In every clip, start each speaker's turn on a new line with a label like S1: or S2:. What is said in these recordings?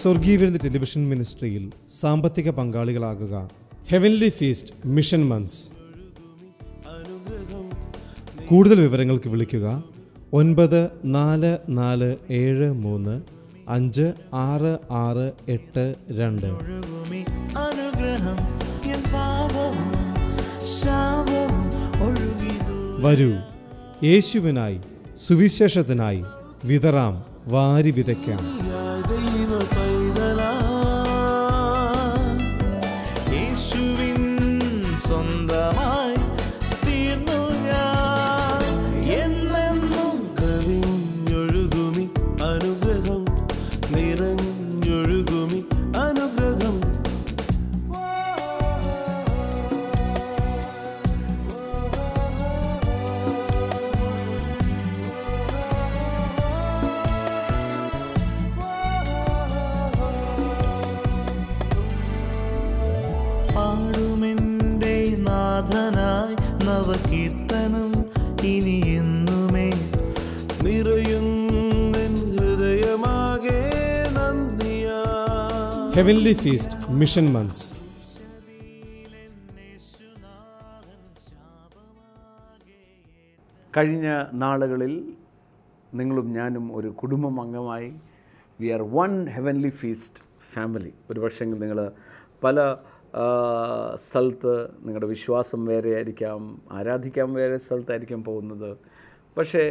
S1: സ്വർഗീയ വിരുന്ന് ടെലിവിഷൻ മിനിസ്ട്രിയിൽ സാമ്പത്തിക പങ്കാളികളാകുക. Heavenly feast mission months. കൂടുതൽ വിവരങ്ങൾക്ക് വിളിക്കുക 9447356682. വരൂ, യേശുവിനായി സുവിശേഷത്തിനായി വിതറാം, വാരി വിതയ്ക്കാം.
S2: സ്വന്തമായി തീർന്നു ഞാൻ, എന്നെന്നും കവിഞ്ഞൊഴുകുമി അനുഗ്രഹം, നിറഞ്ഞൊഴുകുമി അനുഗ്രഹം. പാടുമെൻ്റെ നാഥനായി നവകീർത്തനം ഇനി എന്നുമേ, നിറയുന്നെൻ ഹൃദയമാകെ നന്ദിയാ.
S1: Heavenly feast mission months.
S3: കഴിഞ്ഞ നാളുകളിൽ നിങ്ങളും ഞാനും ഒരു കുടുംബം അംഗമായി we are one heavenly feast family. ഒരുപക്ഷെ നിങ്ങൾ പല സ്ഥലത്ത് നിങ്ങളുടെ വിശ്വാസം വേറെ ആയിരിക്കാം, ആരാധിക്കാൻ വേറെ സ്ഥലത്തായിരിക്കും പോകുന്നത്. പക്ഷേ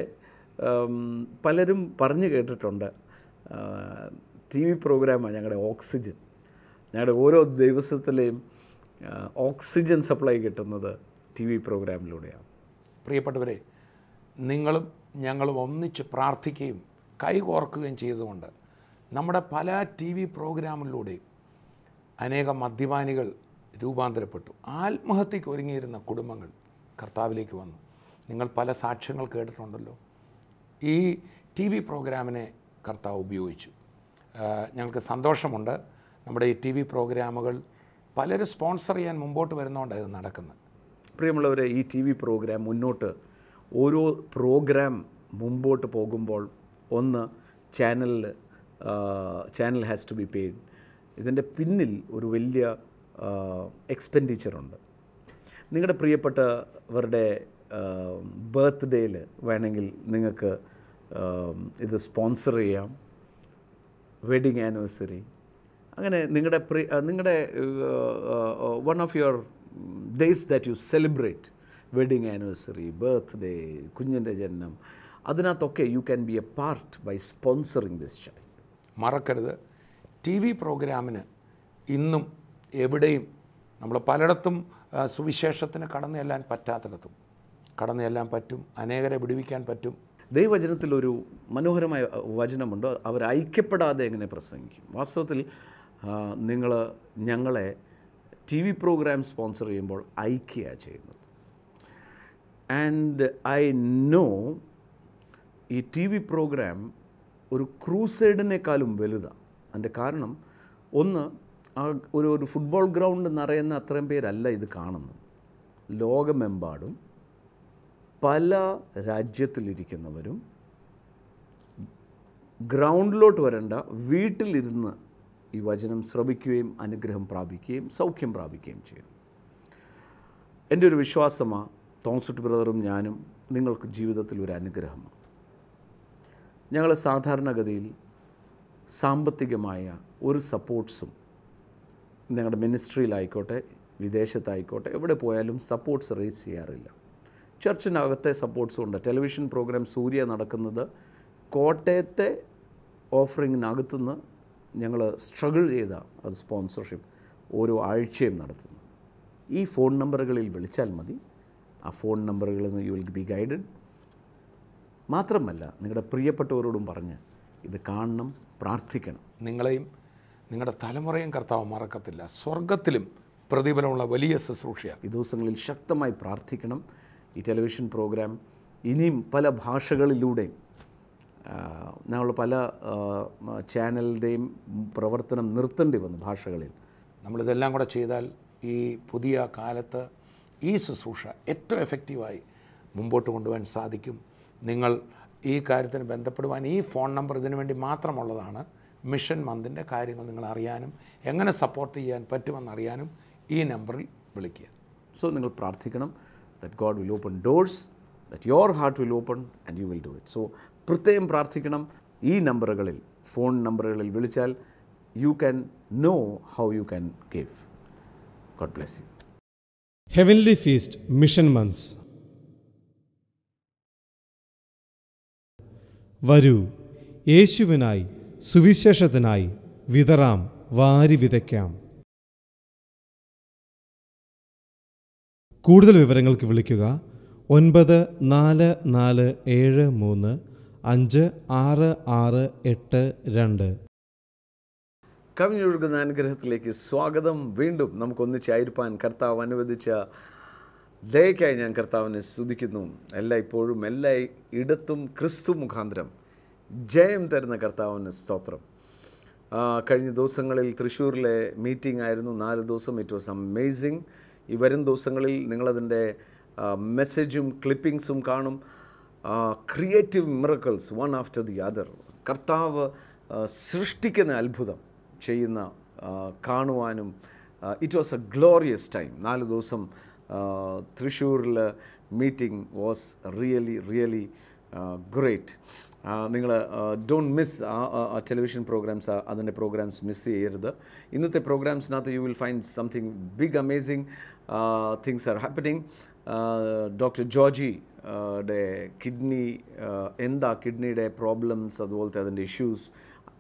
S3: പലരും പറഞ്ഞു കേട്ടിട്ടുണ്ട്, ടി വി പ്രോഗ്രാമാണ് ഞങ്ങളുടെ ഓക്സിജൻ. ഞങ്ങളുടെ ഓരോ ദിവസത്തിലെയും ഓക്സിജൻ സപ്ലൈ കിട്ടുന്നത് ടി വി പ്രോഗ്രാമിലൂടെയാണ്.
S4: പ്രിയപ്പെട്ടവരെ, നിങ്ങളും ഞങ്ങളും ഒന്നിച്ച് പ്രാർത്ഥിക്കുകയും കൈകോർക്കുകയും ചെയ്തുകൊണ്ട് നമ്മുടെ പല ടി വി പ്രോഗ്രാമിലൂടെയും അനേകം മദ്യപാനികൾ രൂപാന്തരപ്പെട്ടു. ആത്മഹത്യയ്ക്ക് ഒരുങ്ങിയിരുന്ന കുടുംബങ്ങൾ കർത്താവിലേക്ക് വന്നു. നിങ്ങൾ പല സാക്ഷ്യങ്ങൾ കേട്ടിട്ടുണ്ടല്ലോ. ഈ ടി വി പ്രോഗ്രാമിനെ കർത്താവ് ഉപയോഗിച്ചു. ഞങ്ങൾക്ക് സന്തോഷമുണ്ട്. നമ്മുടെ ഈ ടി വി പ്രോഗ്രാമുകൾ പലരും സ്പോൺസർ ചെയ്യാൻ മുമ്പോട്ട് വരുന്നതുകൊണ്ടാണ് ഇത് നടക്കുന്നത്.
S3: പ്രിയമുള്ളവരെ, ഈ ടി വി പ്രോഗ്രാം മുന്നോട്ട് ഓരോ പ്രോഗ്രാം മുമ്പോട്ട് പോകുമ്പോൾ ഒന്ന് channel has to be paid. ഇതിൻ്റെ പിന്നിൽ ഒരു വലിയ എക്സ്പെൻഡിച്ചറുണ്ട്. നിങ്ങളുടെ പ്രിയപ്പെട്ടവരുടെ ബർത്ത്ഡേയിൽ വേണമെങ്കിൽ നിങ്ങൾക്ക് ഇത് സ്പോൺസർ ചെയ്യാം. വെഡിങ് ആനിവേഴ്സറി, അങ്ങനെ നിങ്ങളുടെ one of your days that you celebrate, wedding anniversary, birthday, കുഞ്ഞിൻ്റെ ജനനം, അതിനകത്തൊക്കെ you can be a part by sponsoring this child.
S4: മറക്കരുത്, ടി വി പ്രോഗ്രാമിന് ഇന്നും എവിടെയും നമ്മൾ പലയിടത്തും സുവിശേഷത്തിന് കടന്നു ചെല്ലാൻ പറ്റാത്തിടത്തും കടന്നു ചെല്ലാൻ പറ്റും. അനേകരെ വിടുവിക്കാൻ പറ്റും.
S3: ദൈവവചനത്തിലൊരു മനോഹരമായ വചനമുണ്ട്, അവർ ഐക്യപ്പെടാതെ എങ്ങനെ പ്രസംഗിക്കും. വാസ്തവത്തിൽ ഞങ്ങളെ ടി വി പ്രോഗ്രാം സ്പോൺസർ ചെയ്യുമ്പോൾ ഐക്യയാണ് ചെയ്യുന്നത്. ആൻഡ് ഐ നോ ഈ ടി വി പ്രോഗ്രാം ഒരു ക്രൂസൈഡിനേക്കാളും വലുതാണ്. അതിൻ്റെ കാരണം ഒന്ന്, ഒരു ഫുട്ബോൾ ഗ്രൗണ്ട് നിറയുന്ന അത്രയും പേരല്ല ഇത് കാണുന്നത്. ലോകമെമ്പാടും പല രാജ്യത്തിലിരിക്കുന്നവരും ഗ്രൗണ്ടിലോട്ട് വരേണ്ട, വീട്ടിലിരുന്ന് ഈ വചനം ശ്രവിക്കുകയും അനുഗ്രഹം പ്രാപിക്കുകയും സൗഖ്യം പ്രാപിക്കുകയും ചെയ്യുന്നു. എൻ്റെ ഒരു വിശ്വാസമാണ്, തോമസ് ബ്രദറും ഞാനും നിങ്ങൾക്ക് ജീവിതത്തിൽ ഒരു അനുഗ്രഹമാണ്. ഞങ്ങൾ സാധാരണഗതിയിൽ സാമ്പത്തികമായ ഒരു സപ്പോർട്ട്സും ഞങ്ങളുടെ മിനിസ്ട്രിയിലായിക്കോട്ടെ വിദേശത്തായിക്കോട്ടെ എവിടെ പോയാലും സപ്പോർട്ട്സ് റേസ് ചെയ്യാറില്ല. ചർച്ചിനകത്തെ സപ്പോർട്ട്സും ഉണ്ട്. ടെലിവിഷൻ പ്രോഗ്രാം സൂര്യ നടക്കുന്നത് കോട്ടയത്തെ ഓഫറിങ്ങിനകത്തുനിന്ന് ഞങ്ങൾ സ്ട്രഗിൾ ചെയ്ത അത് സ്പോൺസർഷിപ്പ് ഓരോ ആഴ്ചയും നടത്തുന്നു. ഈ ഫോൺ നമ്പറുകളിൽ വിളിച്ചാൽ മതി. ആ ഫോൺ നമ്പറുകളിൽ നിന്ന് യു വിൽ ബി ഗൈഡഡ്. മാത്രമല്ല, നിങ്ങളുടെ പ്രിയപ്പെട്ടവരോടും പറഞ്ഞ് ഇത് കാണണം, പ്രാർത്ഥിക്കണം.
S4: നിങ്ങളെയും നിങ്ങളുടെ തലമുറയും കർത്താവ് മറക്കത്തില്ല. സ്വർഗത്തിലും പ്രതിഫലമുള്ള വലിയ ശുശ്രൂഷയാണ്.
S3: ഈ ദിവസങ്ങളിൽ ശക്തമായി പ്രാർത്ഥിക്കണം. ഈ ടെലിവിഷൻ പ്രോഗ്രാം ഇനിയും പല ഭാഷകളിലൂടെയും ഞങ്ങൾ പല ചാനലിൻ്റെയും പ്രവർത്തനം നിർത്തേണ്ടി വന്നു ഭാഷകളിൽ.
S4: നമ്മളിതെല്ലാം കൂടെ ചെയ്താൽ ഈ പുതിയ കാലത്ത് ഈ ശുശ്രൂഷ ഏറ്റവും എഫക്റ്റീവായി മുമ്പോട്ട് കൊണ്ടുപോകാൻ സാധിക്കും. നിങ്ങൾ ഈ കാര്യത്തിന് ബന്ധപ്പെടുവാൻ ഈ ഫോൺ നമ്പർ ഇതിനു വേണ്ടി മാത്രമുള്ളതാണ്. മിഷൻ മന്തിൻ്റെ കാര്യങ്ങൾ നിങ്ങൾ അറിയാനും എങ്ങനെ സപ്പോർട്ട് ചെയ്യാൻ പറ്റുമെന്നറിയാനും ഈ നമ്പറിൽ വിളിക്കുക.
S3: സോ നിങ്ങൾ പ്രാർത്ഥിക്കണം, that God will open doors, that your heart will open and you will do it. So പ്രത്യേകം പ്രാർത്ഥിക്കണം. ഈ നമ്പറുകളിൽ, ഫോൺ നമ്പറുകളിൽ വിളിച്ചാൽ you can know how you can give. God bless you.
S1: Heavenly feast mission months. വരൂ, യേശുവിനായി സുവിശേഷത്തിനായി വിതറാം, വാരി വിതയ്ക്കാം. കൂടുതൽ വിവരങ്ങൾക്ക് വിളിക്കുക 9447356682.
S3: കവിഞ്ഞൊഴുകുന്ന അനുഗ്രഹത്തിലേക്ക് സ്വാഗതം. വീണ്ടും നമുക്കൊന്നിച്ചായിരിക്കാൻ കർത്താവ് അനുവദിച്ച ദയക്കായി ഞാൻ കർത്താവിനെ സ്തുതിക്കുന്നു. ഇപ്പോഴും എല്ലാ ഇടത്തും ക്രിസ്തു മുഖാന്തരം ജയം തരുന്ന കർത്താവിന് സ്തോത്രം. കഴിഞ്ഞ ദിവസങ്ങളിൽ തൃശ്ശൂരിലെ മീറ്റിംഗ് ആയിരുന്നു, 4 ദിവസം. It was amazing. ഈ വരും ദിവസങ്ങളിൽ നിങ്ങളതിൻ്റെ മെസ്സേജും ക്ലിപ്പിങ്സും കാണും. Creative miracles one after the other. കർത്താവ് സൃഷ്ടിക്കുന്ന അത്ഭുതം ചെയ്യുന്ന കാണുവാനും it was a glorious time. 4 ദിവസം തൃശ്ശൂരിൽ മീറ്റിംഗ് വാസ് റിയലി ഗ്രേറ്റ്. നിങ്ങൾ ഡോണ്ട് മിസ് ടെലിവിഷൻ പ്രോഗ്രാംസ്, അതിൻ്റെ പ്രോഗ്രാംസ് മിസ് ചെയ്യരുത്. ഇന്നത്തെ പ്രോഗ്രാംസിനകത്ത് you will find something big amazing things are happening. Doctor Georgy യുടെ കിഡ്നി, എന്താ കിഡ്നിയുടെ പ്രോബ്ലംസ്, അതുപോലത്തെ അതിൻ്റെ ഇഷ്യൂസ്,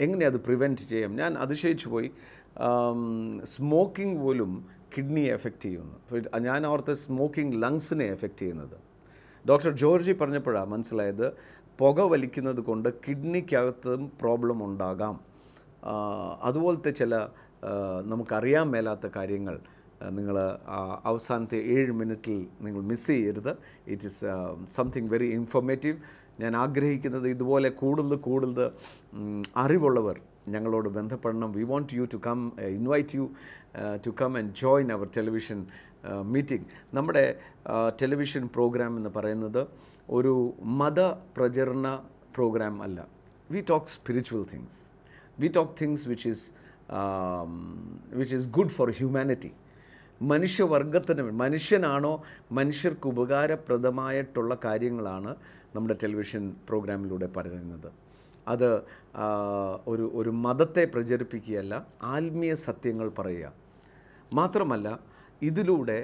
S3: എങ്ങനെ അത് പ്രിവെൻറ്റ് ചെയ്യാം. ഞാൻ അതിശയിച്ചു പോയി. സ്മോക്കിംഗ് പോലും കിഡ്നിയെ എഫക്റ്റ് ചെയ്യുന്നു. ഞാൻ ഓർത്ത് സ്മോക്കിംഗ് ലങ്സിനെ എഫക്റ്റ് ചെയ്യുന്നത്. ഡോക്ടർ ജോർജി പറഞ്ഞപ്പോഴാണ് മനസ്സിലായത്, പുക വലിക്കുന്നത് കൊണ്ട് കിഡ്നിക്കകത്തും പ്രോബ്ലം ഉണ്ടാകാം. അതുപോലത്തെ ചില നമുക്കറിയാൻ മേലാത്ത കാര്യങ്ങൾ നിങ്ങൾ അവസാനത്തെ 7 മിനിറ്റിൽ നിങ്ങൾ മിസ് ചെയ്യരുത്. It is something very informative. ഞാൻ ആഗ്രഹിക്കുന്നത് ഇതുപോലെ കൂടുതൽ അറിവുള്ളവർ ഞങ്ങളോട് ബന്ധപ്പെടണം. We want you to come, invite you to come and join our television meeting. നമ്മുടെ ടെലിവിഷൻ പ്രോഗ്രാം എന്ന് പറയുന്നത് ഒരു മതപ്രചരണ പ്രോഗ്രാം അല്ല. We talk spiritual things. We talk things which is good for humanity. മനുഷ്യവർഗത്തിന്, മനുഷ്യനാണോ മനുഷ്യർക്ക് ഉപകാരപ്രദമായിട്ടുള്ള കാര്യങ്ങളാണ് നമ്മുടെ ടെലിവിഷൻ പ്രോഗ്രാമിലൂടെ പറയുന്നത്. അത് ഒരു മതത്തെ പ്രചരിപ്പിക്കുകയല്ല, ആത്മീയ സത്യങ്ങൾ പറയുക. മാത്രമല്ല ഇതിലൂടെ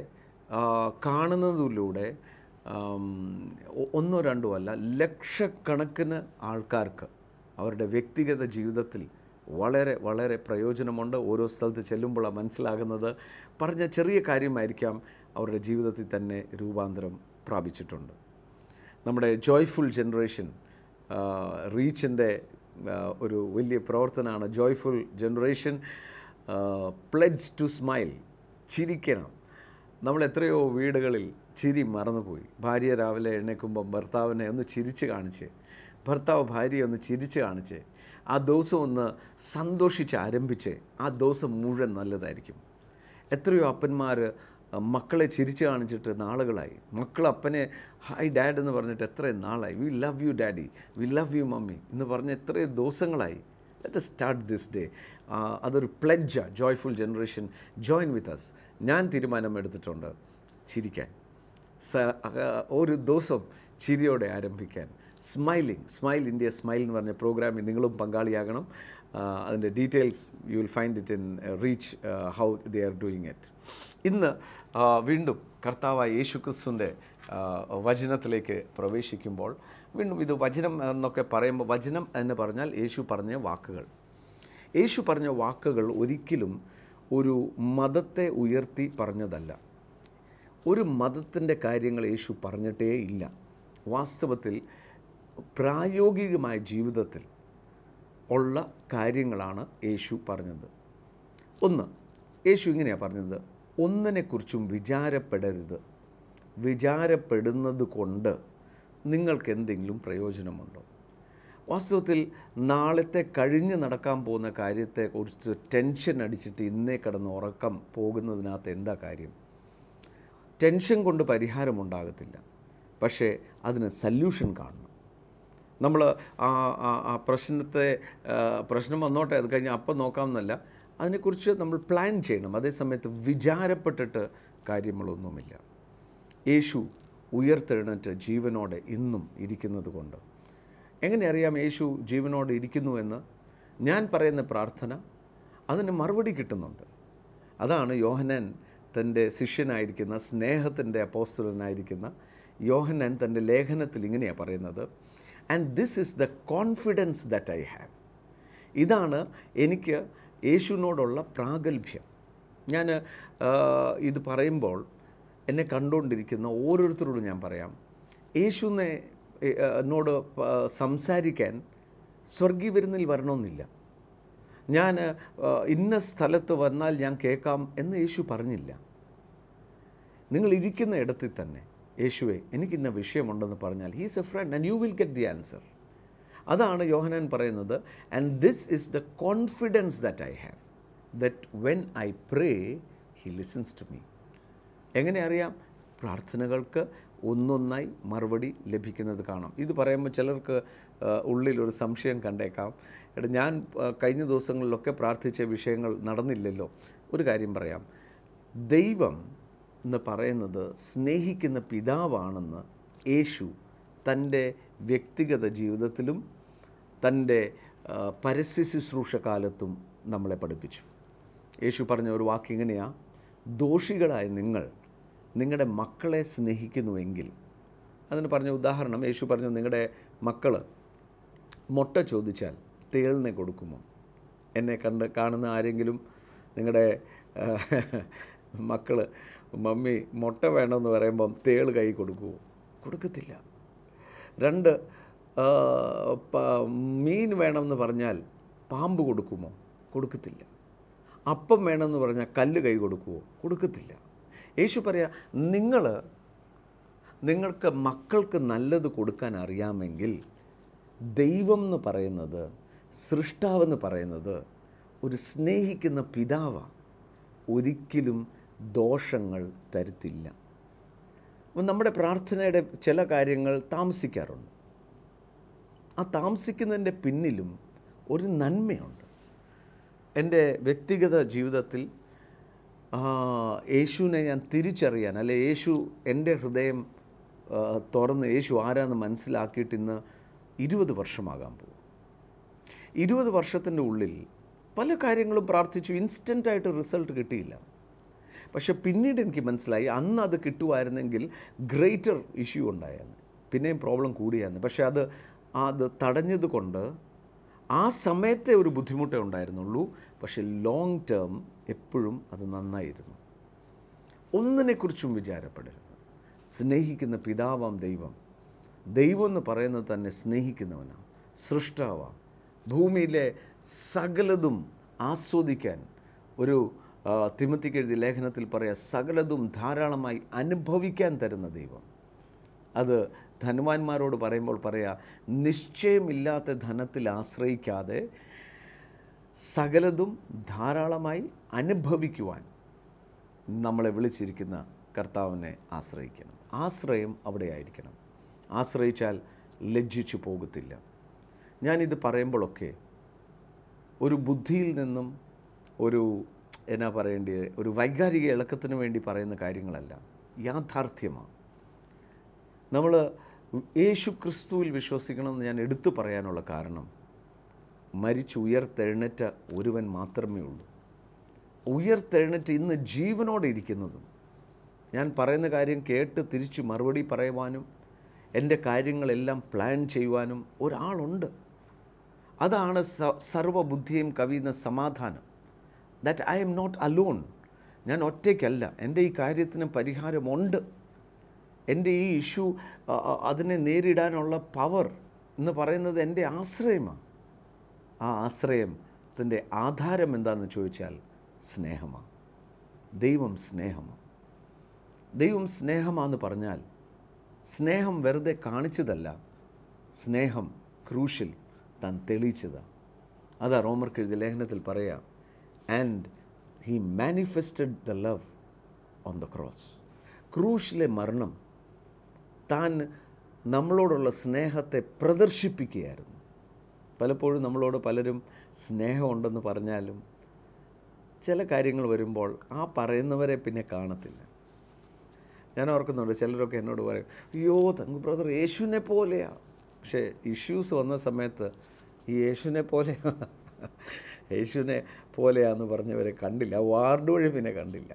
S3: കാണുന്നതിലൂടെ ഒന്നോ രണ്ടോ അല്ല, ലക്ഷക്കണക്കിന് ആൾക്കാർക്ക് അവരുടെ വ്യക്തിഗത ജീവിതത്തിൽ വളരെ പ്രയോജനമുണ്ട്. ഓരോ സ്ഥലത്ത് ചെല്ലുമ്പോഴാണ് മനസ്സിലാകുന്നത്, പറഞ്ഞ ചെറിയ കാര്യമായിരിക്കാം അവരുടെ ജീവിതത്തിൽ തന്നെ രൂപാന്തരം പ്രാപിച്ചിട്ടുണ്ട്. നമ്മുടെ ജോയ്ഫുൾ ജനറേഷൻ റീച്ചിൻ്റെ ഒരു വലിയ പ്രവർത്തനമാണ്. Joyful generation pledge to smile. ചിരിക്കണം. നമ്മൾ എത്രയോ വീടുകളിൽ ചിരി മറന്നുപോയി. ഭാര്യ രാവിലെ എഴുന്നേൽക്കുമ്പം ഭർത്താവിനെ ഒന്ന് ചിരിച്ച് കാണിച്ച്, ഭർത്താവ് ഭാര്യയെ ഒന്ന് ചിരിച്ച് കാണിച്ച്, ആ ദിവസം ഒന്ന് സന്തോഷിച്ച് ആരംഭിച്ച് ആ ദിവസം മുഴുവൻ നല്ലതായിരിക്കും. എത്രയോ അപ്പന്മാർ മക്കളെ ചിരിച്ച് കാണിച്ചിട്ട് നാളുകളായി. മക്കൾ അപ്പനെ ഹായ് ഡാഡ് എന്ന് പറഞ്ഞിട്ട് എത്രയും നാളായി. We love you daddy, we love you mummy എന്ന് പറഞ്ഞ് എത്രയോ ദിവസങ്ങളായി. Let us start this day. അതൊരു പ്ലെഡ്ജാണ്. Joyful generation join with us. ഞാൻ തീരുമാനമെടുത്തിട്ടുണ്ട് ചിരിക്കാൻ, ഒരു ദിവസം ചിരിയോടെ ആരംഭിക്കാൻ. സ്മൈൽ ഇന്ത്യ സ്മൈൽ എന്ന് പറഞ്ഞ പ്രോഗ്രാമിൽ നിങ്ങളും പങ്കാളിയാകണം. അതിൻ്റെ details U will find it in reach how they are doing it. ഇന്ന് വീണ്ടും കർത്താവായ യേശു ക്രിസ്തുവിൻ്റെ വചനത്തിലേക്ക് പ്രവേശിക്കുമ്പോൾ വീണ്ടും ഇത് വചനം എന്നൊക്കെ പറയുമ്പോൾ, വചനം എന്ന് പറഞ്ഞാൽ യേശു പറഞ്ഞ വാക്കുകൾ. യേശു പറഞ്ഞ വാക്കുകൾ ഒരിക്കലും ഒരു മതത്തെ ഉയർത്തി പറഞ്ഞതല്ല. ഒരു മതത്തിൻ്റെ കാര്യങ്ങൾ യേശു പറഞ്ഞിട്ടേ ഇല്ല. വാസ്തവത്തിൽ പ്രായോഗികമായ ജീവിതത്തിൽ ഉള്ള കാര്യങ്ങളാണ് യേശു പറഞ്ഞത്. ഒന്ന്, യേശു ഇങ്ങനെയാണ് പറഞ്ഞത്, ഒന്നിനെക്കുറിച്ചും വിചാരപ്പെടരുത്. വിചാരപ്പെടുന്നത് കൊണ്ട് നിങ്ങൾക്ക് എന്തെങ്കിലും പ്രയോജനമുണ്ടോ? വാസ്തവത്തിൽ നാളത്തെ കഴിഞ്ഞ് നടക്കാൻ പോകുന്ന കാര്യത്തെക്കുറിച്ച് ടെൻഷൻ അടിച്ചിട്ട് ഇന്നേ കിടന്ന് ഉറക്കം പോകുന്നതിനകത്ത് എന്താ കാര്യം? ടെൻഷൻ കൊണ്ട് പരിഹാരമുണ്ടാകത്തില്ല. പക്ഷേ അതിന് സല്യൂഷൻ കാണണം. നമ്മൾ ആ പ്രശ്നം വന്നോട്ടെ, അത് കഴിഞ്ഞ് അപ്പം നോക്കാമെന്നല്ല, അതിനെക്കുറിച്ച് നമ്മൾ പ്ലാൻ ചെയ്യണം. അതേസമയത്ത് വിചാരപ്പെട്ടിട്ട് കാര്യങ്ങളൊന്നുമില്ല. യേശു ഉയർത്തെഴുന്നേറ്റ് ജീവനോടെ ഇന്നും ഇരിക്കുന്നത് കൊണ്ട് എങ്ങനെ അറിയാം യേശു ജീവനോടെ ഇരിക്കുന്നു എന്ന്? ഞാൻ പറയുന്ന പ്രാർത്ഥന അതിന് മറുപടി കിട്ടുന്നുണ്ട്. അതാണ് യോഹന്നാൻ തൻ്റെ ശിഷ്യനായിരിക്കുന്ന, സ്നേഹത്തിൻ്റെ അപ്പോസ്തലനായിരിക്കുന്ന യോഹന്നാൻ തൻ്റെ ലേഖനത്തിൽ ഇങ്ങനെയാണ് പറയുന്നത്, and this is the confidence that I have. ഇതാണ് എനിക്ക് യേശുവിനോടുള്ള പ്രാഗൽഭ്യം. ഞാൻ ഇത് പറയുമ്പോൾ എന്നെ കണ്ടുകൊണ്ടിരിക്കുന്ന ഓരോരുത്തരോടും ഞാൻ പറയാം, യേശുവിനെ എന്നോട് സംസാരിക്കാൻ സ്വർഗീയ വിരുന്നിൽ വരണമെന്നില്ല. ഞാൻ ഇന്ന സ്ഥലത്ത് വന്നാൽ ഞാൻ കേൾക്കാം എന്ന് യേശു പറഞ്ഞില്ല. നിങ്ങൾ ഇരിക്കുന്ന ഇടത്തിൽ തന്നെ യേശുവെ എനിക്കിന്ന വിഷയമുണ്ടെന്ന് പറഞ്ഞാൽ he's a friend and you will get the answer. അതാണ് യോഹന്നാൻ പറയുന്നത്, and this is the confidence that I have, that when I pray he listens to me. എങ്ങനെ അറിയാം? പ്രാർത്ഥനകൾക്ക് ഒന്നൊന്നായി മറുപടി ലഭിക്കുന്നത് കാണാം. ഇത് പറയുമ്പോൾ ചിലർക്ക് ഉള്ളിലൊരു സംശയം കണ്ടേക്കാം, എടാ ഞാൻ കഴിഞ്ഞ ദിവസങ്ങളിലൊക്കെ പ്രാർത്ഥിച്ച വിഷയങ്ങൾ നടന്നില്ലല്ലോ. ഒരു കാര്യം പറയാം, ദൈവം എന്ന് പറയുന്നത് സ്നേഹിക്കുന്ന പിതാവാണെന്ന് യേശു തൻ്റെ വ്യക്തിഗത ജീവിതത്തിലും തൻ്റെ പരസ്യ ശുശ്രൂഷ കാലത്തും നമ്മളെ പഠിപ്പിച്ചു. യേശു പറഞ്ഞ ഒരു വാക്ക് ഇങ്ങനെയാണ്, ദോഷികളായ നിങ്ങൾ നിങ്ങളുടെ മക്കളെ സ്നേഹിക്കുന്നുവെങ്കിൽ. അതിന് പറഞ്ഞ ഉദാഹരണം, യേശു പറഞ്ഞു, നിങ്ങളുടെ മക്കൾ മുട്ട ചോദിച്ചാൽ തേളിനെ കൊടുക്കുമോ? എന്നെ കാണുന്ന ആരെങ്കിലും നിങ്ങളുടെ മക്കൾ മമ്മി മുട്ട വേണമെന്ന് പറയുമ്പം തേൾ കൈ കൊടുക്കുമോ? കൊടുക്കത്തില്ല. 2 മീൻ വേണമെന്ന് പറഞ്ഞാൽ പാമ്പ് കൊടുക്കുമോ? കൊടുക്കത്തില്ല. അപ്പം വേണമെന്ന് പറഞ്ഞാൽ കല്ല് കൈ കൊടുക്കുമോ? കൊടുക്കത്തില്ല. യേശു പറയാ, നിങ്ങൾക്ക് മക്കൾക്ക് നല്ലത് കൊടുക്കാൻ അറിയാമെങ്കിൽ ദൈവം എന്ന് പറയുന്നത്, സൃഷ്ടാവെന്ന് പറയുന്നത് ഒരു സ്നേഹിക്കുന്ന പിതാവാണ്. ഒരിക്കലും ദോഷങ്ങൾ തരത്തില്ല. നമ്മുടെ പ്രാർത്ഥനയുടെ ചില കാര്യങ്ങൾ താമസിക്കാറുണ്ട്. ആ താമസിക്കുന്നതിൻ്റെ പിന്നിലും ഒരു നന്മയുണ്ട്. എൻ്റെ വ്യക്തിഗത ജീവിതത്തിൽ യേശുവിനെ ഞാൻ തിരിച്ചറിയാൻ, അല്ലെ യേശു എൻ്റെ ഹൃദയം തുറന്ന് യേശു ആരാന്ന് മനസ്സിലാക്കിയിട്ട് ഇന്ന് 20 വർഷമാകാൻ പോകും. 20 വർഷത്തിൻ്റെ ഉള്ളിൽ പല കാര്യങ്ങളും പ്രാർത്ഥിച്ചു, ഇൻസ്റ്റൻ്റായിട്ട് റിസൾട്ട് കിട്ടിയില്ല. പക്ഷെ പിന്നീട് എനിക്ക് മനസ്സിലായി, അന്ന് അത് കിട്ടുമായിരുന്നെങ്കിൽ ഗ്രേറ്റർ ഇഷ്യൂ ഉണ്ടായിരുന്നു, പിന്നെയും പ്രോബ്ലം കൂടിയായിരുന്നു. പക്ഷെ അത് തടഞ്ഞത് കൊണ്ട് ആ സമയത്തെ ഒരു ബുദ്ധിമുട്ടേ ഉണ്ടായിരുന്നുള്ളൂ. പക്ഷെ ലോങ് ടേം എപ്പോഴും അത് നന്നായിരുന്നു. ഒന്നിനെക്കുറിച്ചും വിചാരപ്പെടരുത്. സ്നേഹിക്കുന്ന പിതാവാം ദൈവം എന്ന് പറയുന്നത് തന്നെ സ്നേഹിക്കുന്നവനാണ്, സൃഷ്ടാവാണ്. ഭൂമിയിലെ സകലതും ആസ്വദിക്കാൻ, ഒരു തിമോത്തിക്ക് എഴുതിയ ലേഖനത്തിൽ പറയാം, സകലതും ധാരാളമായി അനുഭവിക്കാൻ തരുന്ന ദൈവം. അത് ധനവാന്മാരോട് പറയുമ്പോൾ പറയാം, നിശ്ചയമില്ലാത്ത ധനത്തിൽ ആശ്രയിക്കാതെ സകലതും ധാരാളമായി അനുഭവിക്കുവാൻ നമ്മളെ വിളിച്ചിരിക്കുന്ന കർത്താവിനെ ആശ്രയിക്കണം. ആശ്രയം അവിടെ ആയിരിക്കണം. ആശ്രയിച്ചാൽ ലജ്ജിച്ചു പോകത്തില്ല. ഞാനിത് പറയുമ്പോഴൊക്കെ ഒരു ബുദ്ധിയിൽ നിന്നും ഒരു വൈകാരിക ഇളക്കത്തിന് വേണ്ടി പറയുന്ന കാര്യങ്ങളല്ല, യാഥാർത്ഥ്യമാണ്. നമ്മൾ യേശു ക്രിസ്തുവിൽ വിശ്വസിക്കണമെന്ന് ഞാൻ എടുത്തു പറയാനുള്ള കാരണം, മരിച്ചുയർത്തെഴുന്നേറ്റ ഒരുവൻ മാത്രമേ ഉള്ളൂ. ഉയർത്തെഴുന്നേറ്റ് ഇന്ന് ജീവനോടെ ഇരിക്കുന്നതും, ഞാൻ പറയുന്ന കാര്യം കേട്ട് തിരിച്ച് മറുപടി പറയുവാനും എൻ്റെ കാര്യങ്ങളെല്ലാം പ്ലാൻ ചെയ്യുവാനും ഒരാളുണ്ട്. അതാണ് സർവബുദ്ധിയും കവിയുന്ന സമാധാനം. That I am not alone. ഞാൻ ഒറ്റയ്ക്കല്ല. എൻ്റെ ഈ കാര്യത്തിന് പരിഹാരമുണ്ട്. എൻ്റെ ഈ ഇഷ്യൂ അതിനെ നേരിടാനുള്ള പവർ എന്ന് പറയുന്നത് എൻ്റെ ആശ്രയമാണ്. ആ ആശ്രയത്തിൻ്റെ ആധാരം എന്താണെന്ന് ചോദിച്ചാൽ സ്നേഹമാണ്. ദൈവം സ്നേഹമാണ്. ദൈവം സ്നേഹമാണെന്ന് പറഞ്ഞാൽ സ്നേഹം വെറുതെ കാണിച്ചതല്ല, സ്നേഹം ക്രൂശിൽ താൻ തെളിയിച്ചതാണ്. അതാ റോമർക്ക് എഴുതിയ ലേഖനത്തിൽ പറയാം, and he manifested the love on the cross. ക്രൂശിലെ മരണം താൻ നമ്മളോടുള്ള സ്നേഹത്തെ പ്രദർശിപ്പിക്കുകയായിരുന്നു. പലപ്പോഴും നമ്മളോട് പലരും സ്നേഹമുണ്ടെന്ന് പറഞ്ഞാലും ചില കാര്യങ്ങൾ വരുമ്പോൾ ആ പറയുന്നവരെ പിന്നെ കാണത്തില്ല. ഞാൻ ഓർക്കുന്നുണ്ട്, ചിലരൊക്കെ എന്നോട് പറയും, അയ്യോ തങ്കു ബ്രദർ യേശുവിനെ പോലെയാണ്. പക്ഷേ ഇഷ്യൂസ് വന്ന സമയത്ത് ഈ യേശുവിനെ പോലെയാന്ന് പറഞ്ഞവരെ കണ്ടില്ല. വാർഡ് വഴി പിന്നെ കണ്ടില്ല.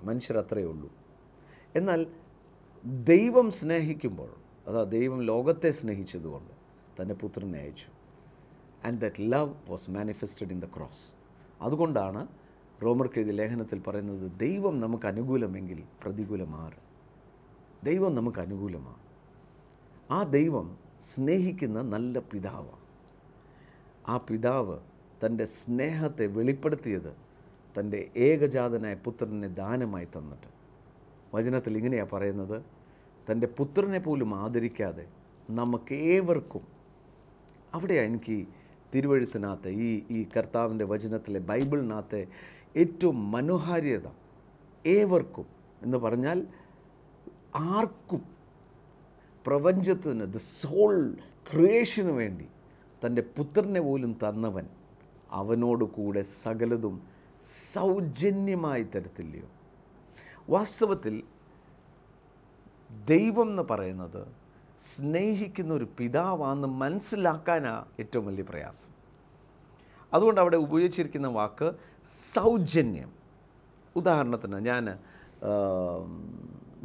S3: മനുഷ്യരത്രയേ ഉള്ളൂ. എന്നാൽ ദൈവം സ്നേഹിക്കുമ്പോൾ, അതാ ദൈവം ലോകത്തെ സ്നേഹിച്ചതുകൊണ്ട് തൻ്റെ പുത്രനെ അയച്ചു. And that love was manifested in the cross. അതുകൊണ്ടാണ് റോമർക്കെഴുതിയ ലേഖനത്തിൽ പറയുന്നത്, ദൈവം നമുക്ക് അനുകൂലമെങ്കിൽ പ്രതികൂലമാറ്. ദൈവം നമുക്ക് അനുകൂലമാണ്. ആ ദൈവം സ്നേഹിക്കുന്ന നല്ല പിതാവാണ്. ആ പിതാവ് തൻ്റെ സ്നേഹത്തെ വെളിപ്പെടുത്തിയത് തൻ്റെ ഏകജാതനായ പുത്രനെ ദാനമായി തന്നിട്ട്. വചനത്തിൽ ഇങ്ങനെയാണ് പറയുന്നത്, തൻ്റെ പുത്രനെ പോലും ആദരിക്കാതെ നമുക്കേവർക്കും, അവിടെയാണ് എനിക്ക് തിരുവഴുത്തിനകത്ത് ഈ കർത്താവിൻ്റെ വചനത്തിലെ ബൈബിളിനകത്തെ ഏറ്റവും മനോഹാരിത. ഏവർക്കും എന്ന് പറഞ്ഞാൽ ആർക്കും, പ്രപഞ്ചത്തിന്, ദ സോൾ ക്രിയേഷന് വേണ്ടി തൻ്റെ പുത്രനെ പോലും തന്നവൻ അവനോട് കൂടെ സകലതും സൗജന്യമായി തരത്തില്ലയോ? വാസ്തവത്തിൽ ദൈവം എന്ന് പറയുന്നത് സ്നേഹിക്കുന്ന ഒരു പിതാവാണെന്ന് മനസ്സിലാക്കാനാണ് ഏറ്റവും വലിയ പ്രയാസം. അതുകൊണ്ട് അവിടെ ഉപയോഗിച്ചിരിക്കുന്ന വാക്ക് സൗജന്യം. ഉദാഹരണത്തിന് ഞാൻ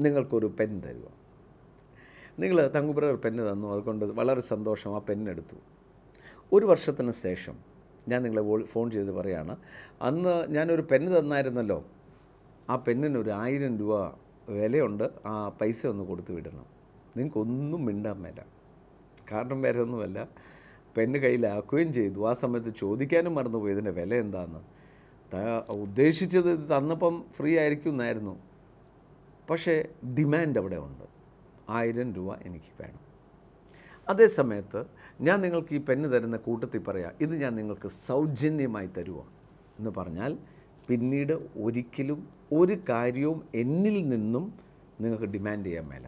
S3: നിങ്ങൾക്കൊരു പെൻ തരുക. നിങ്ങൾ തങ്കുബ്രദർ പെന്ന് തന്നു, അതുകൊണ്ട് വളരെ സന്തോഷം, ആ പെന്നെടുത്തു. ഒരു വർഷത്തിന് ശേഷം ഞാൻ നിങ്ങളെ ഫോൺ ചെയ്ത് പറയാണ്, അന്ന് ഞാനൊരു പെന്ന് തന്നായിരുന്നല്ലോ, ആ പെന്നിന് ഒരു 1000 രൂപ വിലയുണ്ട്, ആ പൈസ ഒന്ന് കൊടുത്തു വിടണം. നിങ്ങൾക്കൊന്നും മിണ്ടാൻ മേല. കാരണം വേറെ ഒന്നുമല്ല, പെണ്ണ് കയ്യിലാക്കുകയും ചെയ്തു. ആ സമയത്ത് ചോദിക്കാനും മറന്നുപോയി ഇതിൻ്റെ വില എന്താണെന്ന്. ഉദ്ദേശിച്ചത് ഇത് തന്നപ്പം ഫ്രീ ആയിരിക്കും എന്നായിരുന്നു. പക്ഷേ ഡിമാൻഡ് അവിടെ ഉണ്ട്. 1000 രൂപ എനിക്ക് വേണം. അതേ സമയത്ത് ഞാൻ നിങ്ങൾക്ക് ഈ പെണ്ണ് തരുന്ന കൂട്ടത്തിൽ പറയാം, ഇത് ഞാൻ നിങ്ങൾക്ക് സൗജന്യമായി തരുമോ എന്ന് പറഞ്ഞാൽ പിന്നീട് ഒരിക്കലും ഒരു കാര്യവും എന്നിൽ നിന്നും നിങ്ങൾക്ക് ഡിമാൻഡ് ചെയ്യാൻ മേല.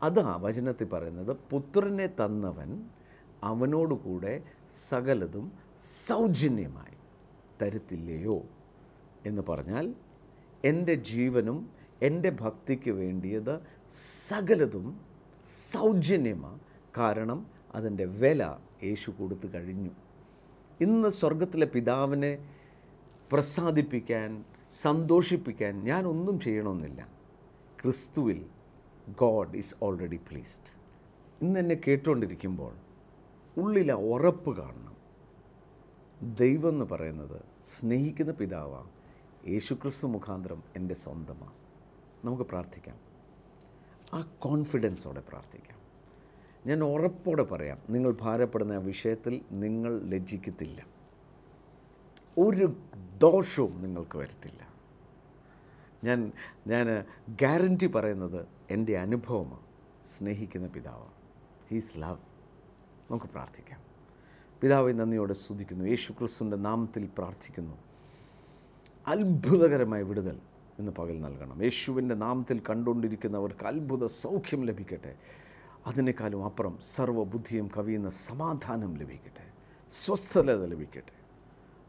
S3: അതാ വചനത്തിൽ പറയുന്നത്, പുത്രനെ തന്നവൻ അവനോടുകൂടെ സകലതും സൗജന്യമായി തരത്തില്ലയോ എന്ന് പറഞ്ഞാൽ എൻ്റെ ജീവനും എൻ്റെ ഭക്തിക്ക് വേണ്ടിയത് സകലതും സൗജന്യമാണ്. കാരണം അതിൻ്റെ വില യേശു കൊടുത്തു കഴിഞ്ഞു. ഇന്ന് സ്വർഗത്തിലെ പിതാവിനെ പ്രസാദിപ്പിക്കാൻ, സന്തോഷിപ്പിക്കാൻ ഞാനൊന്നും ചെയ്യണമെന്നില്ല. ക്രിസ്തുവിൽ ഗോഡ് ഈസ് ഓൾറെഡി പ്ലീസ്ഡ്. ഇന്ന് എന്നെ കേട്ടുകൊണ്ടിരിക്കുമ്പോൾ ഉള്ളിലെ ഉറപ്പ് കാണണം. ദൈവം എന്ന് പറയുന്നത് സ്നേഹിക്കുന്ന പിതാവാണ്. യേശുക്രിസ്തു മുഖാന്തരം എൻ്റെ സ്വന്തമാണ്. നമുക്ക് പ്രാർത്ഥിക്കാം. ആ കോൺഫിഡൻസോടെ പ്രാർത്ഥിക്കാം. ഞാൻ ഉറപ്പോടെ പറയാം, നിങ്ങൾ ഭാരപ്പെടുന്ന ആ വിഷയത്തിൽ നിങ്ങൾ ലജ്ജിക്കത്തില്ല. ഒരു ദോഷവും നിങ്ങൾക്ക് വരുത്തില്ല. ഞാൻ ഗ്യാരൻറ്റി പറയുന്നത് എൻ്റെ അനുഭവമാണ്. സ്നേഹിക്കുന്ന പിതാവാണ്. He's love. നമുക്ക് പ്രാർത്ഥിക്കാം. പിതാവെ, നന്ദിയോടെ സ്തുതിക്കുന്നു. യേശു ക്രിസ്തുവിൻ്റെ നാമത്തിൽ പ്രാർത്ഥിക്കുന്നു. അത്ഭുതകരമായ വിടുതൽ ഇന്ന് പകൽ നൽകണം. യേശുവിൻ്റെ നാമത്തിൽ കണ്ടുകൊണ്ടിരിക്കുന്നവർക്ക് അത്ഭുത സൗഖ്യം ലഭിക്കട്ടെ. അതിനേക്കാളും അപ്പുറം സർവ്വബുദ്ധിയും കവിയുന്ന സമാധാനം ലഭിക്കട്ടെ, സ്വസ്ഥത ലഭിക്കട്ടെ.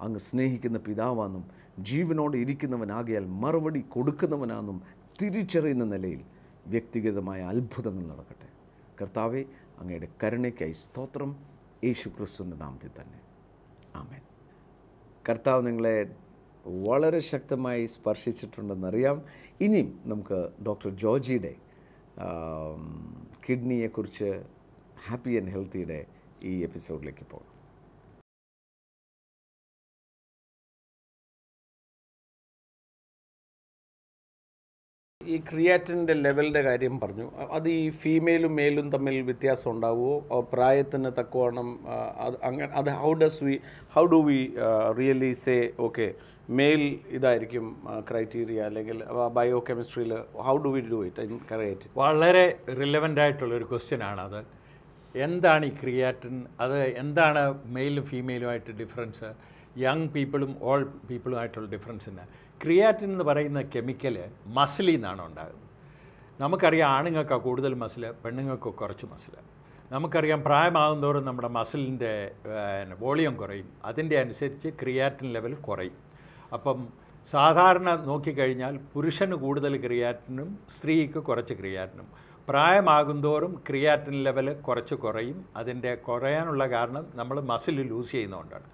S3: അങ്ങ് സ്നേഹിക്കുന്ന പിതാവാണെന്നും ജീവനോടെ ഇരിക്കുന്നവനാകിയാൽ മറുപടി കൊടുക്കുന്നവനാണെന്നും തിരിച്ചറിയുന്ന നിലയിൽ വ്യക്തിഗതമായ അത്ഭുതങ്ങൾ നടക്കട്ടെ. കർത്താവെ, അങ്ങയുടെ കരുണയ്ക്കായി സ്തോത്രം. യേശു ക്രിസ്തുവിൻ്റെ നാമത്തിൽ തന്നെ, ആമേൻ. കർത്താവ് നിങ്ങളെ വളരെ ശക്തമായി സ്പർശിച്ചിട്ടുണ്ടെന്നറിയാം. ഇനിയും നമുക്ക് ഡോക്ടർ ജോർജിയുടെ കിഡ്നിയെക്കുറിച്ച് ഹാപ്പി ആൻഡ് ഹെൽത്തിയുടെ ഈ എപ്പിസോഡിലേക്ക് പോകാം. ഈ ക്രിയാറ്റിൻ്റെ ലെവലിൻ്റെ കാര്യം പറഞ്ഞു. അത് ഈ ഫീമെയിലും മെയിലും തമ്മിൽ വ്യത്യാസം ഉണ്ടാവുമോ? പ്രായത്തിന് തക്കവണ്ണം അങ്ങനെ അത് how do we really say okay male ഇതായിരിക്കും ക്രൈറ്റീരിയ, അല്ലെങ്കിൽ ബയോ കെമിസ്ട്രിയിൽ how do we do it in creatine?
S5: വളരെ റിലവൻ്റ് ആയിട്ടുള്ളൊരു ക്വസ്റ്റ്യൻ ആണത്. എന്താണ് ഈ ക്രിയാറ്റിൻ? അത് എന്താണ് മെയിലും ഫീമെയിലുമായിട്ട് ഡിഫറൻസ്? യങ് പീപ്പിളും ഓൾഡ് പീപ്പിളുമായിട്ടുള്ള ഡിഫറൻസ് തന്നെ. ക്രിയാറ്റിൻ എന്ന് പറയുന്ന കെമിക്കൽ മസിലിൽ നിന്നാണ് ഉണ്ടാകുന്നത്. നമുക്കറിയാം ആണുങ്ങൾക്ക് കൂടുതൽ മസിൽ, പെണ്ണുങ്ങൾക്ക് കുറച്ച് മസിൽ. നമുക്കറിയാം പ്രായമാകുന്നതോറും നമ്മുടെ മസിലിൻ്റെ വോളിയം കുറയും, അതിൻ്റെ അനുസരിച്ച് ക്രിയാറ്റിൻ ലെവൽ കുറയും. അപ്പം സാധാരണ നോക്കിക്കഴിഞ്ഞാൽ പുരുഷന് കൂടുതൽ ക്രിയാറ്റിനും സ്ത്രീക്ക് കുറച്ച് ക്രിയാറ്റിനും. പ്രായമാകുന്തോറും ക്രിയാറ്റിൻ ലെവൽ കുറച്ച് കുറയും. അതിൻ്റെ കുറയാനുള്ള കാരണം നമ്മൾ മസിൽ ലൂസ് ചെയ്യുന്നതുകൊണ്ടാണ്.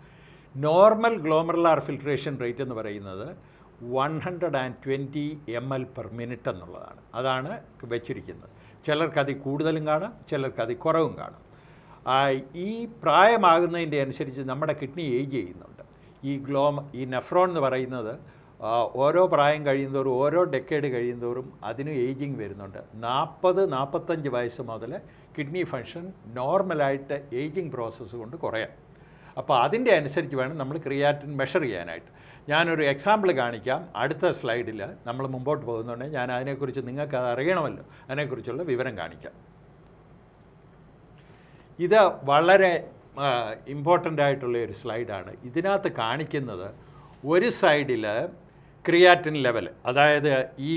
S5: നോർമൽ ഗ്ലോമറുലാർ ഫിൽട്രേഷൻ റേറ്റ് എന്ന് പറയുന്നത് 120 ml/minute എന്നുള്ളതാണ്. അതാണ് വെച്ചിരിക്കുന്നത്. ചിലർക്കതിൽ കൂടുതലും കാണാം, ചിലർക്കതിൽ കുറവും കാണാം. ഈ പ്രായമാകുന്നതിൻ്റെ അനുസരിച്ച് നമ്മുടെ കിഡ്നി ഏജ് ചെയ്യുന്നുണ്ട്. ഈ നെഫ്രോൺ എന്ന് പറയുന്നത് ഓരോ പ്രായം കഴിയുന്തോറും, ഓരോ ഡെക്കേഡ് കഴിയുന്തോറും അതിന് ഏജിങ് വരുന്നുണ്ട്. 40-45 വയസ്സ് മുതൽ കിഡ്നി ഫങ്ഷൻ നോർമലായിട്ട് ഏജിങ് പ്രോസസ്സ് കൊണ്ട് കുറയാം. അപ്പോൾ അതിൻ്റെ അനുസരിച്ച് വേണം നമ്മൾ ക്രിയാറ്റിൻ മെഷർ ചെയ്യാനായിട്ട്. ഞാനൊരു എക്സാമ്പിൾ കാണിക്കാം അടുത്ത സ്ലൈഡിൽ. നമ്മൾ മുമ്പോട്ട് പോകുന്നുണ്ടെങ്കിൽ ഞാൻ അതിനെക്കുറിച്ച് നിങ്ങൾക്ക് അത് അറിയണമല്ലോ, അതിനെക്കുറിച്ചുള്ള വിവരം കാണിക്കാം. ഇത് വളരെ ഇമ്പോർട്ടൻ്റ് ആയിട്ടുള്ള ഒരു സ്ലൈഡാണ്. ഇതിനകത്ത് കാണിക്കുന്നത് ഒരു സൈഡിൽ ക്രിയാറ്റിൻ ലെവൽ, അതായത് ഈ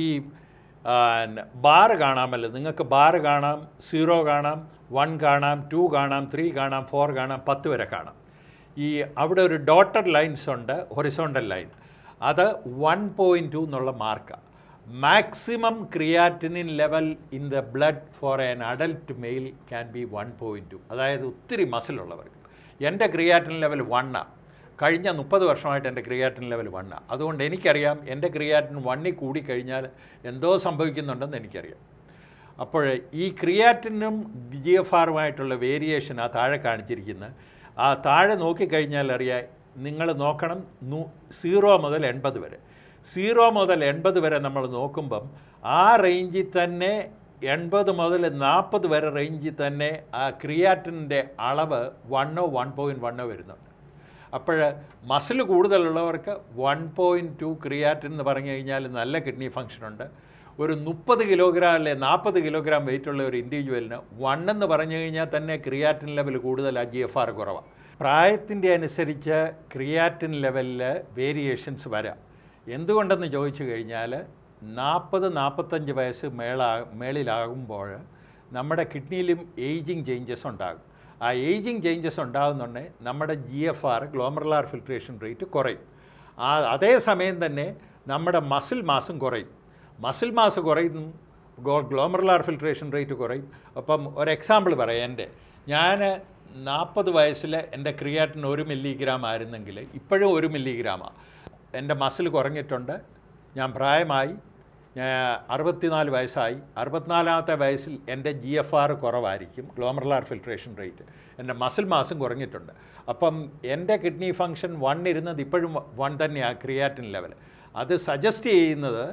S5: ബാർ കാണാമല്ലോ, നിങ്ങൾക്ക് ബാർ കാണാം, 0 കാണാം, 1 കാണാം, 2 കാണാം, 3 കാണാം, 4 കാണാം, 10 വരെ കാണാം. അവിടെ ഒരു ഡോട്ടഡ് ലൈൻസ് ഉണ്ട്, ഹൊറിസോണ്ടൽ ലൈൻ, അത് 1.2 എന്നുള്ള മാർക്കാണ്. Maximum creatinine level in the blood for an adult male can be 1.2. അതായത് ഒത്തിരി മസിലുള്ളവർക്ക്. എൻ്റെ ക്രിയാറ്റിൻ ലെവൽ 1 കഴിഞ്ഞ 30 വർഷമായിട്ട് എൻ്റെ ക്രിയാറ്റിൻ ലെവൽ 1. അതുകൊണ്ട് എനിക്കറിയാം എൻ്റെ ക്രിയാറ്റിൻ 1 കൂടിക്കഴിഞ്ഞാൽ എന്തോ സംഭവിക്കുന്നുണ്ടെന്ന് എനിക്കറിയാം. അപ്പോൾ ഈ ക്രിയാറ്റിനും GFR-ഉമായിട്ടുള്ള വേരിയേഷൻ ആ താഴെ കാണിച്ചിരിക്കുന്നത്. ആ താഴെ നോക്കിക്കഴിഞ്ഞാൽ അറിയാം, നിങ്ങൾ നോക്കണം 0 മുതൽ 80 വരെ. 0 മുതൽ 80 വരെ നമ്മൾ നോക്കുമ്പം ആ റേഞ്ചിൽ തന്നെ 80 മുതൽ 40 വരെ റേഞ്ചിൽ തന്നെ ആ ക്രിയാറ്റിൻ്റെ അളവ് 1 1.1 വരുന്നുണ്ട്. അപ്പോൾ മസിൽ കൂടുതലുള്ളവർക്ക് 1.2 ക്രിയാറ്റിൻ എന്ന് പറഞ്ഞു കഴിഞ്ഞാൽ നല്ല കിഡ്നി ഫങ്ഷനുണ്ട്. ഒരു 30 കിലോഗ്രാം അല്ലെ 40 കിലോഗ്രാം വെയിറ്റുള്ള ഒരു ഇൻഡിവിജ്വലിന് 1 എന്ന് പറഞ്ഞു കഴിഞ്ഞാൽ തന്നെ ക്രിയാറ്റിൻ ലെവൽ കൂടുതലാണ്, GFR കുറവാണ്. പ്രായത്തിൻ്റെ അനുസരിച്ച് ക്രിയാറ്റിൻ ലെവലിൽ വേരിയേഷൻസ് വരാം. എന്തുകൊണ്ടെന്ന് ചോദിച്ചു കഴിഞ്ഞാൽ 40-45 വയസ്സ് മേളിലാകുമ്പോൾ നമ്മുടെ കിഡ്നിയിലും ഏജിങ് ചേഞ്ചസ് ഉണ്ടാകും. ആ ഏജിങ് ചേഞ്ചസ് ഉണ്ടാകുന്നുണ്ടെങ്കിൽ നമ്മുടെ GFR, ഗ്ലോമറുലാർ ഫിൽട്രേഷൻ റേറ്റ് കുറയും. അതേസമയം തന്നെ നമ്മുടെ മസിൽ മാസും കുറയും. മസിൽ മാസ് കുറയുന്നു, ഗ്ലോമറുലാർ ഫിൽട്രേഷൻ റേറ്റ് കുറയും. അപ്പം ഒരു എക്സാമ്പിൾ പറയാം. ഞാൻ 40 വയസ്സിൽ എൻ്റെ ക്രിയാറ്റിൻ 1 മില്ലിഗ്രാം ആയിരുന്നെങ്കിൽ ഇപ്പോഴും 1 മില്ലിഗ്രാമാണ്. എൻ്റെ മസിൽ കുറഞ്ഞിട്ടുണ്ട്, ഞാൻ പ്രായമായി, 64 വയസ്സായി. 64ാമത്തെ വയസ്സിൽ എൻ്റെ GFR കുറവായിരിക്കും, ഗ്ലോമറുലാർ ഫിൽട്രേഷൻ റേറ്റ്. എൻ്റെ മസിൽ മാസും കുറഞ്ഞിട്ടുണ്ട്. അപ്പം എൻ്റെ കിഡ്നി ഫങ്ഷൻ 1 ഇരുന്നത് ഇപ്പോഴും 1 തന്നെയാണ് ക്രിയാറ്റിൻ ലെവൽ. അത് സജസ്റ്റ് ചെയ്യുന്നത്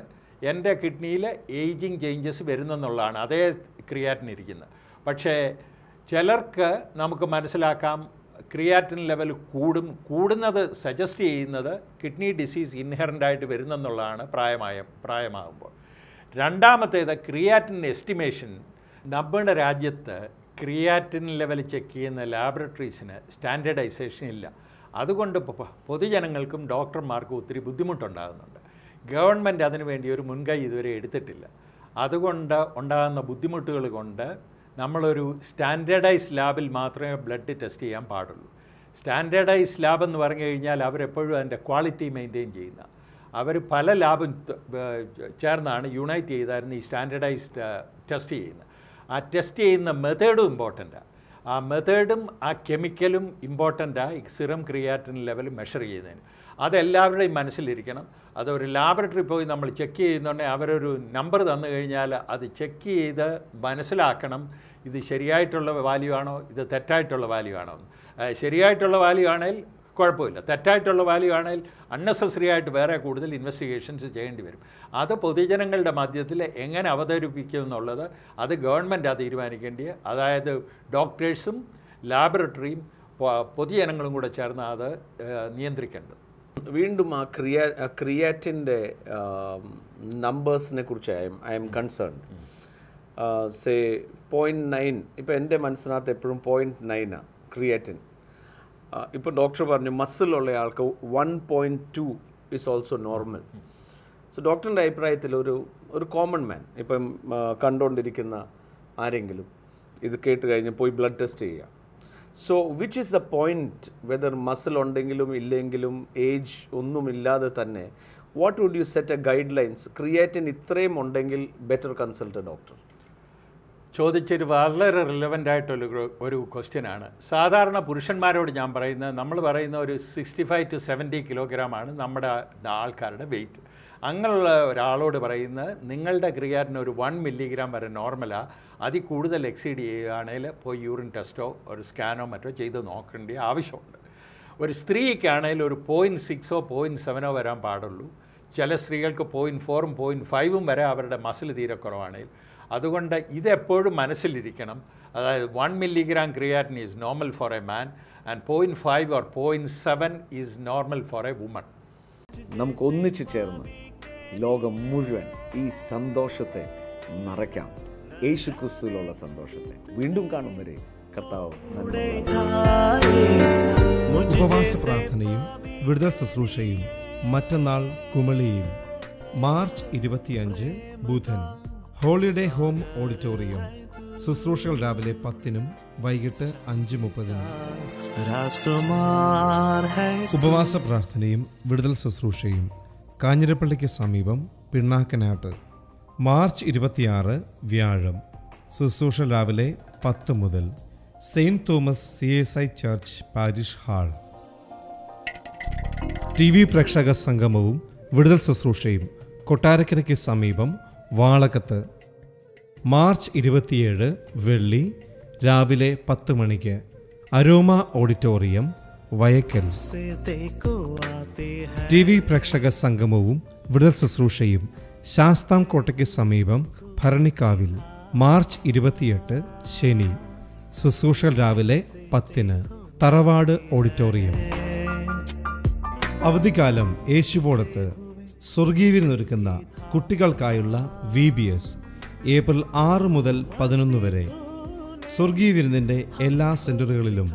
S5: എൻ്റെ കിഡ്നിയിൽ ഏജിങ് ചേഞ്ചസ് വരുന്നെന്നുള്ളതാണ് അതേ ക്രിയാറ്റിൻ ഇരിക്കുന്നത്. പക്ഷേ ചിലർക്ക് നമുക്ക് മനസ്സിലാക്കാം ക്രിയാറ്റിൻ ലെവൽ കൂടുന്നത് സജസ്റ്റ് ചെയ്യുന്നത് കിഡ്നി ഡിസീസ് ഇൻഹെറൻ്റായിട്ട് വരുന്നെന്നുള്ളതാണ് പ്രായമാകുമ്പോൾ. രണ്ടാമത്തേത് ക്രിയാറ്റിൻ എസ്റ്റിമേഷൻ. നമ്മുടെ രാജ്യത്ത് ക്രിയാറ്റിൻ ലെവൽ ചെക്ക് ചെയ്യുന്ന ലാബറട്ടറീസിന് സ്റ്റാൻഡേർഡൈസേഷൻ ഇല്ല. അതുകൊണ്ട് പൊതുജനങ്ങൾക്കും ഡോക്ടർമാർക്കും ഒത്തിരി ബുദ്ധിമുട്ടുണ്ടാകുന്നുണ്ട്. ഗവൺമെൻറ് അതിനുവേണ്ടി ഒരു മുൻകൈ ഇതുവരെ എടുത്തിട്ടില്ല. അതുകൊണ്ട് ഉണ്ടാകുന്ന ബുദ്ധിമുട്ടുകൾ കൊണ്ട് നമ്മളൊരു സ്റ്റാൻഡേർഡൈസ് ലാബിൽ മാത്രമേ ബ്ലഡ് ടെസ്റ്റ് ചെയ്യാൻ പാടുള്ളൂ. സ്റ്റാൻഡേർഡൈസ് ലാബ് എന്ന് പറഞ്ഞു കഴിഞ്ഞാൽ അവരെപ്പോഴും അതിൻ്റെ ക്വാളിറ്റി മെയിൻറ്റെയിൻ ചെയ്യുന്ന, അവർ പല ലാബും ചേർന്നാണ് യുണൈറ്റ് ചെയ്തായിരുന്നു ഈ സ്റ്റാൻഡേർഡൈസ്ഡ് ടെസ്റ്റ് ചെയ്യുന്നത്. ആ ടെസ്റ്റ് ചെയ്യുന്ന മെത്തേഡും ഇമ്പോർട്ടൻ്റാണ്. ആ മെത്തേഡും ആ കെമിക്കലും ഇമ്പോർട്ടൻ്റാണ് ഈ സിറം ക്രിയാറ്റിൻ ലെവൽ മെഷർ ചെയ്യുന്നതിന്. അതെല്ലാവരുടെയും മനസ്സിലിരിക്കണം. അതൊരു ലാബറട്ടറി പോയി നമ്മൾ ചെക്ക് ചെയ്യുന്നുണ്ടെങ്കിൽ അവരൊരു നമ്പർ തന്നു കഴിഞ്ഞാൽ അത് ചെക്ക് ചെയ്ത് മനസ്സിലാക്കണം, ഇത് ശരിയായിട്ടുള്ള വാല്യൂ ആണോ, ഇത് തെറ്റായിട്ടുള്ള വാല്യൂ ആണോ. ശരിയായിട്ടുള്ള വാല്യൂ ആണെങ്കിൽ കുഴപ്പമില്ല, തെറ്റായിട്ടുള്ള വാല്യൂ ആണെങ്കിൽ അൺനെസസറി ആയിട്ട് വേറെ കൂടുതൽ ഇൻവെസ്റ്റിഗേഷൻസ് ചെയ്യേണ്ടി വരും. അത് പൊതുജനങ്ങളുടെ മധ്യത്തിൽ എങ്ങനെ അവതരിപ്പിക്കും എന്നുള്ളത് അത് ഗവൺമെൻറ്റാണ് തീരുമാനിക്കേണ്ടത്. അതായത് ഡോക്ടേഴ്സും ലാബറട്ടറിയും പൊതുജനങ്ങളും കൂടെ ചേർന്ന് അത് നിയന്ത്രിക്കേണ്ടത്.
S3: വീണ്ടും ആ ക്രിയാറ്റിൻ്റെ നമ്പേഴ്സിനെ കുറിച്ച് ഐ എം കൺസേൺഡ്. സേ 0.9, ഇപ്പോൾ എൻ്റെ മനസ്സിനകത്ത് എപ്പോഴും 0.9 ക്രിയാറ്റിൻ. ഇപ്പോൾ ഡോക്ടർ പറഞ്ഞു മസിലുള്ള ആൾക്ക് 1.2 ഈസ് ഓൾസോ നോർമൽ. സോ ഡോക്ടറിൻ്റെ അഭിപ്രായത്തിൽ ഒരു കോമൺ മാൻ ഇപ്പം കണ്ടുകൊണ്ടിരിക്കുന്ന ആരെങ്കിലും ഇത് കേട്ട് കഴിഞ്ഞ് പോയി ബ്ലഡ് ടെസ്റ്റ് ചെയ്യുക. So which is the point, whether muscle ഉണ്ടെങ്കിലും ഇല്ലെങ്കിലും ഏജ് ഒന്നുമില്ലാതെ തന്നെ what would you set a guidelines? Creatine ഇത്രയും ഉണ്ടെങ്കിൽ ബെറ്റർ കൺസൾട്ട് ഡോക്ടർ.
S5: ചോദിച്ചൊരു വളരെ റിലവൻ്റ് ആയിട്ടുള്ള ഒരു ക്വസ്റ്റ്യനാണ്. സാധാരണ പുരുഷന്മാരോട് ഞാൻ പറയുന്നത്, നമ്മൾ പറയുന്ന ഒരു 65 to 70 കിലോഗ്രാമാണ് നമ്മുടെ ആൾക്കാരുടെ വെയിറ്റ്. അങ്ങനെയുള്ള ഒരാളോട് പറയുന്നത് നിങ്ങളുടെ ക്രിയാറ്റിന് ഒരു 1 milligram വരെ നോർമലാണ്, അതിൽ കൂടുതൽ എക്സീഡ് ചെയ്യുകയാണെങ്കിൽ പോയി യൂറിൻ ടെസ്റ്റോ ഒരു സ്കാനോ മറ്റോ ചെയ്ത് നോക്കേണ്ട ആവശ്യമുണ്ട്. ഒരു സ്ത്രീക്കാണെങ്കിൽ ഒരു 0.6 0.7 വരാൻ പാടുള്ളൂ. ചില സ്ത്രീകൾക്ക് 0.4 0.5 വരെ അവരുടെ മസിൽ തീരെ കുറവാണെങ്കിൽ. അതുകൊണ്ട് ഇതെപ്പോഴും മനസ്സിലിരിക്കണം. അതായത് 1 milligram creatine is normal for a man and 0.5 or 0.7 is normal for a woman.
S3: നമുക്ക് ഒന്നിച്ചു ചേർന്ന് ലോകം മുഴുവൻ ഈ സന്തോഷത്തെ നിറയ്ക്കാം, യേശു ക്രിസ്തുവിലുള്ള സന്തോഷത്തെ. വീണ്ടും കാണും വരെ കർത്താവ്
S1: ഉപവാസ പ്രാർത്ഥനയും വിടുതൽ ശുശ്രൂഷയും മറ്റന്നാൾ കുമളിയിൽ മാർച്ച് 25 ബുധൻ ഹോളിഡേ ഹോം ഓഡിറ്റോറിയം. ശുശ്രൂഷകൾ രാവിലെ 10 വൈകിട്ട് 5:30. ഉപവാസ പ്രാർത്ഥനയും വിടുതൽ ശുശ്രൂഷയും കാഞ്ഞിരപ്പള്ളിക്ക് സമീപം പിണ്ണാക്കനാട്ട് മാർച്ച് 26 വ്യാഴം. ശുശ്രൂഷ രാവിലെ 10 മുതൽ saint Thomas CSI church parish hall. TV പ്രേക്ഷക സംഗമവും വിടുതൽ ശുശ്രൂഷയും കൊട്ടാരക്കരയ്ക്ക് സമീപം വാളകത്ത് മാർച്ച് 27 വെള്ളി രാവിലെ 10 മണിക്ക് അരോമ ഓഡിറ്റോറിയം വയക്കൽ. TV പ്രേക്ഷക സംഗമവും വിടുതൽ ശുശ്രൂഷയും ശാസ്താംകോട്ടയ്ക്ക് സമീപം ഭരണിക്കാവിൽ മാർച്ച് 28 ശനി. ശുശ്രൂഷകൾ രാവിലെ 10 തറവാട് ഓഡിറ്റോറിയം. അവധിക്കാലം യേശുവോടത്ത് സ്വർഗീയ വിരുന്നൊരുക്കുന്ന കുട്ടികൾക്കായുള്ള VBS ഏപ്രിൽ 6 മുതൽ 11 വരെ. സ്വർഗീയ വിരുന്നിൻ്റെ എല്ലാ സെന്ററുകളിലും.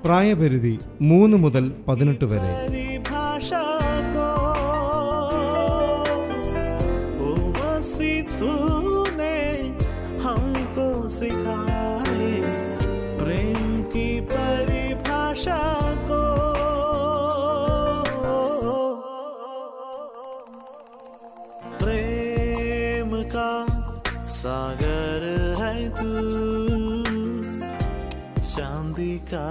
S1: പ്രായപരിധി 3 മുതൽ 18 വരെ.
S2: प्रेम की परिभाषा को प्रेम का सागर है तू, चांदी का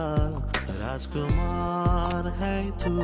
S2: राजकुमार है तू.